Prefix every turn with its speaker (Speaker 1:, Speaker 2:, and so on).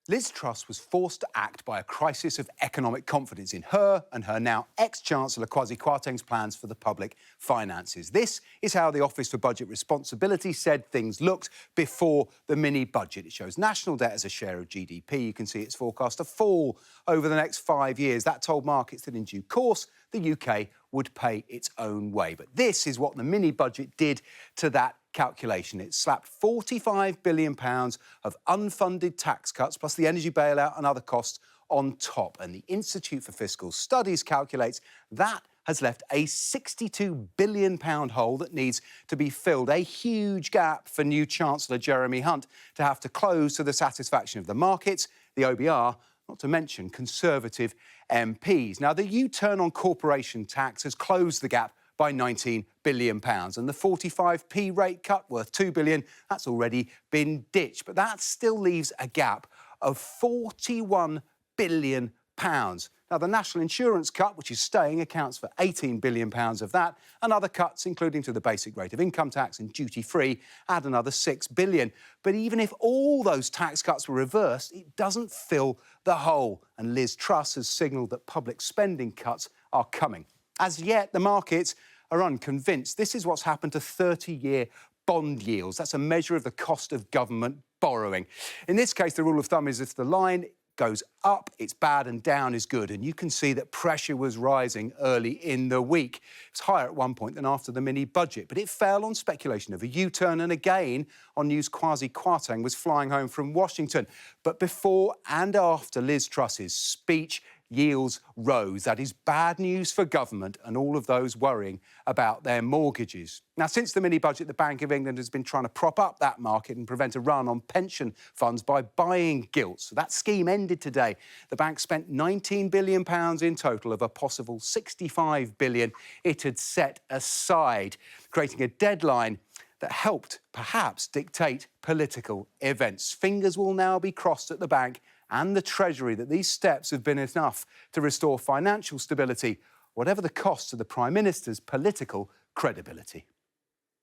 Speaker 1: Liz Truss was forced to act by a crisis of economic confidence in her and her now ex-Chancellor Kwasi Kwarteng's plans for the public finances. This is how the Office for Budget Responsibility said things looked before the mini-budget. It shows national debt as a share of GDP. You can see it's forecast to fall over the next 5 years. That told markets that in due course, the UK would pay its own way. But this is what the mini-budget did to that calculation. It slapped £45 billion of unfunded tax cuts, plus the energy bailout and other costs on top. And the Institute for Fiscal Studies calculates that has left a £62 billion hole that needs to be filled, a huge gap for new Chancellor Jeremy Hunt to have to close to the satisfaction of the markets, the OBR, not to mention Conservative MPs. Now, the U-turn on corporation tax has closed the gap by £19 billion. And the 45p rate cut, worth £2 billion, that's already been ditched. But that still leaves a gap of £41 billion. Now, the national insurance cut, which is staying, accounts for £18 billion of that, and other cuts, including to the basic rate of income tax and duty-free, add another £6 billion. But even if all those tax cuts were reversed, it doesn't fill the hole. And Liz Truss has signalled that public spending cuts are coming. As yet, the markets are unconvinced. This is what's happened to 30-year bond yields. That's a measure of the cost of government borrowing. In this case, the rule of thumb is if the line goes up, it's bad, and down is good. And you can see that pressure was rising early in the week. It's higher at one point than after the mini-budget, but it fell on speculation of a U-turn and again on news Kwasi Kwarteng was flying home from Washington. But before and after Liz Truss's speech, yields rose. That is bad news for government and all of those worrying about their mortgages. Now, since the mini-budget, the Bank of England has been trying to prop up that market and prevent a run on pension funds by buying gilts. So that scheme ended today. The bank spent £19 billion in total of a possible £65 billion it had set aside, creating a deadline that helped perhaps dictate political events. Fingers will now be crossed at the bank and the Treasury that these steps have been enough to restore financial stability, whatever the cost to the Prime Minister's political credibility.